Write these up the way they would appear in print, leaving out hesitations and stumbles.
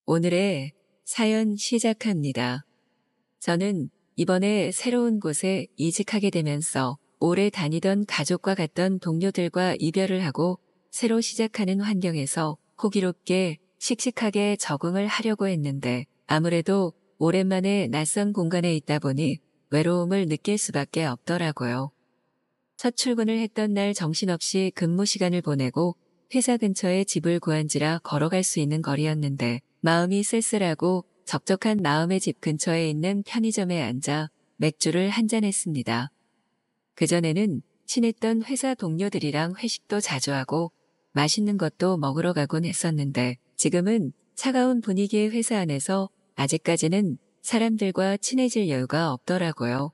오늘의 사연 시작합니다. 저는 이번에 새로운 곳에 이직하게 되면서 오래 다니던 가족과 갔던 동료들과 이별을 하고 새로 시작하는 환경에서 호기롭게 씩씩하게 적응을 하려고 했는데 아무래도 오랜만에 낯선 공간에 있다 보니 외로움을 느낄 수밖에 없더라고요. 첫 출근을 했던 날 정신없이 근무 시간을 보내고 회사 근처에 집을 구한지라 걸어갈 수 있는 거리였는데 마음이 쓸쓸하고 적적한 마음의 집 근처에 있는 편의점에 앉아 맥주를 한잔 했습니다. 그전에는 친했던 회사 동료들이랑 회식도 자주 하고 맛있는 것도 먹으러 가곤 했었는데 지금은 차가운 분위기의 회사 안에서 아직까지는 사람들과 친해질 여유가 없더라고요.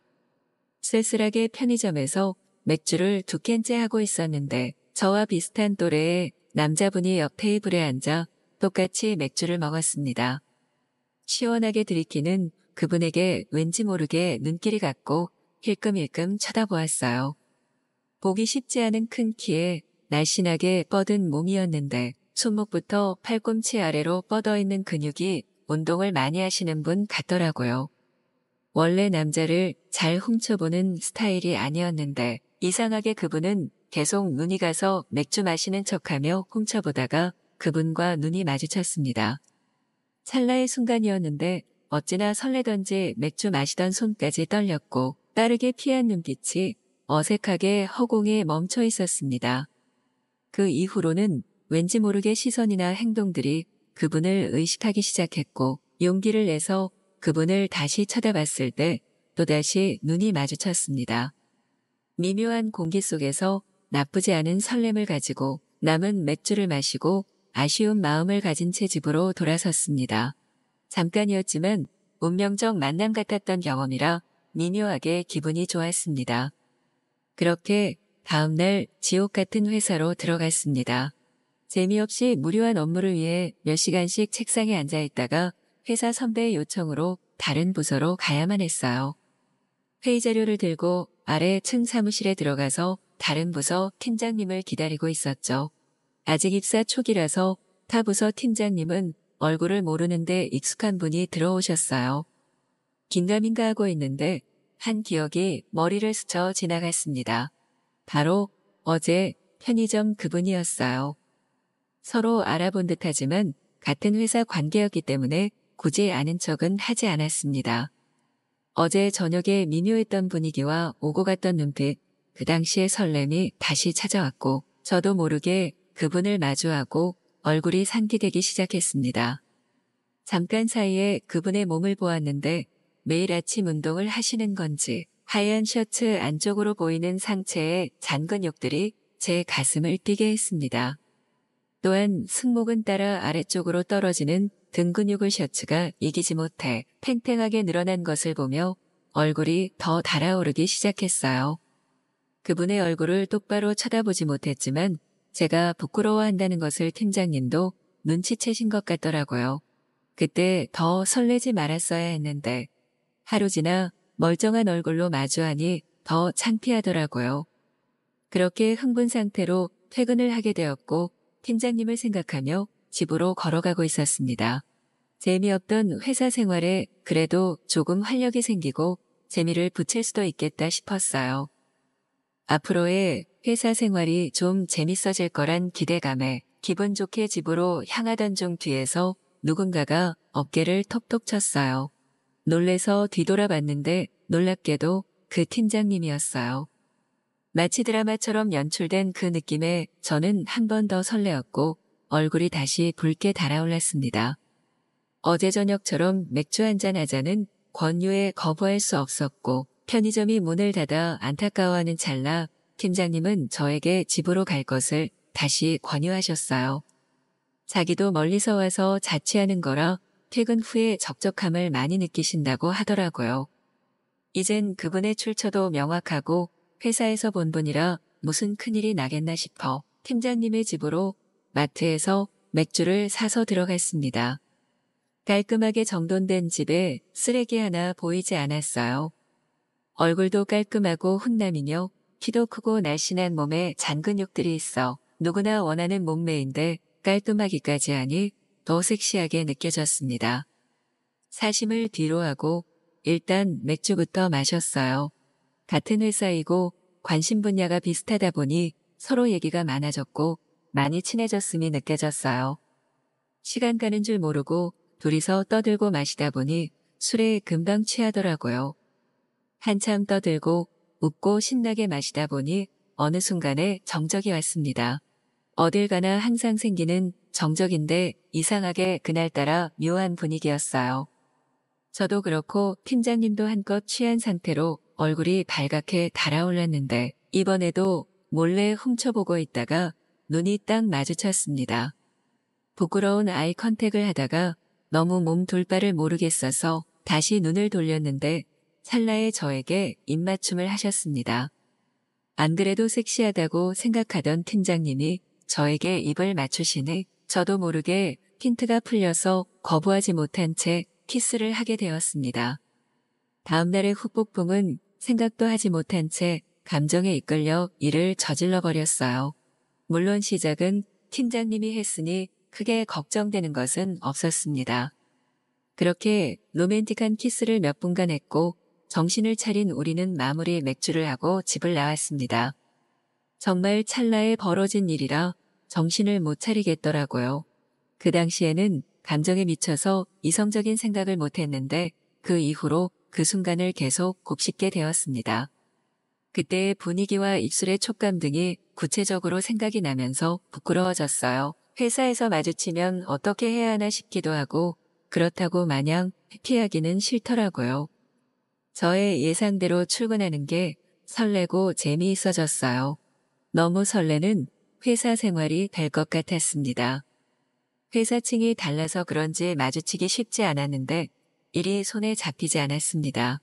쓸쓸하게 편의점에서 맥주를 2캔째 하고 있었는데 저와 비슷한 또래의 남자분이 옆 테이블에 앉아 똑같이 맥주를 먹었습니다. 시원하게 들이키는 그분에게 왠지 모르게 눈길이 갔고 힐끔힐끔 쳐다보았어요. 보기 쉽지 않은 큰 키에 날씬하게 뻗은 몸이었는데 손목부터 팔꿈치 아래로 뻗어있는 근육이 운동을 많이 하시는 분 같더라고요. 원래 남자를 잘 훔쳐보는 스타일이 아니었는데 이상하게 그분은 계속 눈이 가서 맥주 마시는 척하며 훔쳐보다가 그분과 눈이 마주쳤습니다. 찰나의 순간이었는데 어찌나 설레던지 맥주 마시던 손까지 떨렸고 빠르게 피한 눈빛이 어색하게 허공에 멈춰 있었습니다. 그 이후로는 왠지 모르게 시선이나 행동들이 그분을 의식하기 시작했고 용기를 내서 그분을 다시 쳐다봤을 때 또다시 눈이 마주쳤습니다. 미묘한 공기 속에서 나쁘지 않은 설렘을 가지고 남은 맥주를 마시고 아쉬운 마음을 가진 채 집으로 돌아섰습니다. 잠깐이었지만 운명적 만남 같았던 경험이라 미묘하게 기분이 좋았습니다. 그렇게 다음날 지옥 같은 회사로 들어갔습니다. 재미없이 무료한 업무를 위해 몇 시간씩 책상에 앉아 있다가 회사 선배의 요청으로 다른 부서로 가야만 했어요. 회의 자료를 들고 아래 층 사무실에 들어가서 다른 부서 팀장님을 기다리고 있었죠. 아직 입사 초기라서 타 부서 팀장님은 얼굴을 모르는데 익숙한 분이 들어오셨어요. 긴가민가 하고 있는데 한 기억이 머리를 스쳐 지나갔습니다. 바로 어제 편의점 그분이었어요. 서로 알아본 듯하지만 같은 회사 관계였기 때문에 굳이 아는 척은 하지 않았습니다. 어제 저녁에 미묘했던 분위기와 오고 갔던 눈빛, 그 당시의 설렘이 다시 찾아왔고 저도 모르게 그분을 마주하고 얼굴이 상기되기 시작했습니다. 잠깐 사이에 그분의 몸을 보았는데 매일 아침 운동을 하시는 건지 하얀 셔츠 안쪽으로 보이는 상체의 잔근육들이 제 가슴을 뛰게 했습니다. 또한 승모근 따라 아래쪽으로 떨어지는 등 근육을 셔츠가 이기지 못해 팽팽하게 늘어난 것을 보며 얼굴이 더 달아오르기 시작했어요. 그분의 얼굴을 똑바로 쳐다보지 못했지만 제가 부끄러워한다는 것을 팀장님도 눈치채신 것 같더라고요. 그때 더 설레지 말았어야 했는데 하루 지나 멀쩡한 얼굴로 마주하니 더 창피하더라고요. 그렇게 흥분 상태로 퇴근을 하게 되었고 팀장님을 생각하며 집으로 걸어가고 있었습니다. 재미없던 회사 생활에 그래도 조금 활력이 생기고 재미를 붙일 수도 있겠다 싶었어요. 앞으로의 회사 생활이 좀 재밌어질 거란 기대감에 기분 좋게 집으로 향하던 중 뒤에서 누군가가 어깨를 톡톡 쳤어요. 놀래서 뒤돌아봤는데 놀랍게도 그 팀장님이었어요. 마치 드라마처럼 연출된 그 느낌에 저는 한 번 더 설레었고 얼굴이 다시 붉게 달아올랐습니다. 어제 저녁처럼 맥주 한잔 하자는 권유에 거부할 수 없었고 편의점이 문을 닫아 안타까워하는 찰나 팀장님은 저에게 집으로 갈 것을 다시 권유하셨어요. 자기도 멀리서 와서 자취하는 거라 퇴근 후에 적적함을 많이 느끼신다고 하더라고요. 이젠 그분의 출처도 명확하고 회사에서 본 분이라 무슨 큰일이 나겠나 싶어 팀장님의 집으로 마트에서 맥주를 사서 들어갔습니다. 깔끔하게 정돈된 집에 쓰레기 하나 보이지 않았어요. 얼굴도 깔끔하고 훈남이며 키도 크고 날씬한 몸에 잔근육들이 있어 누구나 원하는 몸매인데 깔끔하기까지 하니 더 섹시하게 느껴졌습니다. 사심을 뒤로 하고 일단 맥주부터 마셨어요. 같은 회사이고 관심 분야가 비슷하다 보니 서로 얘기가 많아졌고 많이 친해졌음이 느껴졌어요. 시간 가는 줄 모르고 둘이서 떠들고 마시다 보니 술에 금방 취하더라고요. 한참 떠들고 웃고 신나게 마시다 보니 어느 순간에 정적이 왔습니다. 어딜 가나 항상 생기는 정적인데 이상하게 그날따라 묘한 분위기였어요. 저도 그렇고 팀장님도 한껏 취한 상태로 얼굴이 발갛게 달아올랐는데 이번에도 몰래 훔쳐보고 있다가 눈이 딱 마주쳤습니다. 부끄러운 아이 컨택을 하다가 너무 몸 둘 바를 모르겠어서 다시 눈을 돌렸는데 찰나에 저에게 입맞춤을 하셨습니다. 안 그래도 섹시하다고 생각하던 팀장님이 저에게 입을 맞추시니 저도 모르게 핀트가 풀려서 거부하지 못한 채 키스를 하게 되었습니다. 다음날의 후폭풍은 생각도 하지 못한 채 감정에 이끌려 일을 저질러 버렸어요. 물론 시작은 팀장님이 했으니 크게 걱정되는 것은 없었습니다. 그렇게 로맨틱한 키스를 몇 분간 했고 정신을 차린 우리는 마무리 맥주를 하고 집을 나왔습니다. 정말 찰나에 벌어진 일이라 정신을 못 차리겠더라고요. 그 당시에는 감정에 미쳐서 이성적인 생각을 못했는데 그 이후로 그 순간을 계속 곱씹게 되었습니다. 그때의 분위기와 입술의 촉감 등이 구체적으로 생각이 나면서 부끄러워졌어요. 회사에서 마주치면 어떻게 해야 하나 싶기도 하고 그렇다고 마냥 피하기는 싫더라고요. 저의 예상대로 출근하는 게 설레고 재미있어졌어요. 너무 설레는 회사 생활이 될 것 같았습니다. 회사층이 달라서 그런지 마주치기 쉽지 않았는데 일이 손에 잡히지 않았습니다.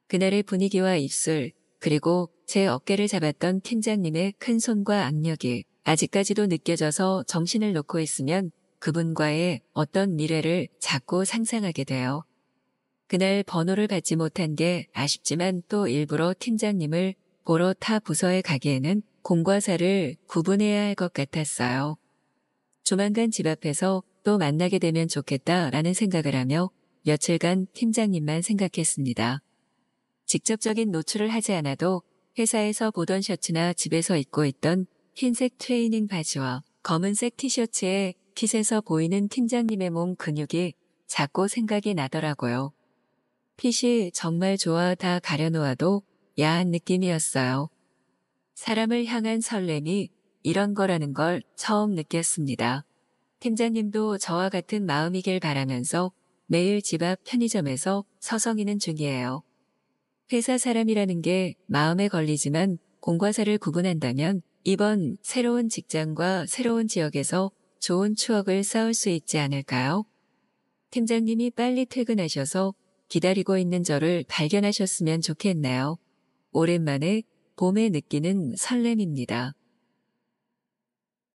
그날의 분위기와 입술 그리고 제 어깨를 잡았던 팀장님의 큰 손과 악력이 아직까지도 느껴져서 정신을 놓고 있으면 그분과의 어떤 미래를 자꾸 상상하게 돼요. 그날 번호를 받지 못한 게 아쉽지만 또 일부러 팀장님을 보러 타 부서에 가기에는 공과 사를 구분해야 할 것 같았어요. 조만간 집 앞에서 또 만나게 되면 좋겠다라는 생각을 하며 며칠간 팀장님만 생각했습니다. 직접적인 노출을 하지 않아도 회사에서 보던 셔츠나 집에서 입고 있던 흰색 트레이닝 바지와 검은색 티셔츠에 핏에서 보이는 팀장님의 몸 근육이 자꾸 생각이 나더라고요. 핏이 정말 좋아 다 가려놓아도 야한 느낌이었어요. 사람을 향한 설렘이 이런 거라는 걸 처음 느꼈습니다. 팀장님도 저와 같은 마음이길 바라면서 매일 집 앞 편의점에서 서성이는 중이에요. 회사 사람이라는 게 마음에 걸리지만 공과 사를 구분한다면 이번 새로운 직장과 새로운 지역에서 좋은 추억을 쌓을 수 있지 않을까요? 팀장님이 빨리 퇴근하셔서 기다리고 있는 저를 발견하셨으면 좋겠네요. 오랜만에 봄에 느끼는 설렘입니다.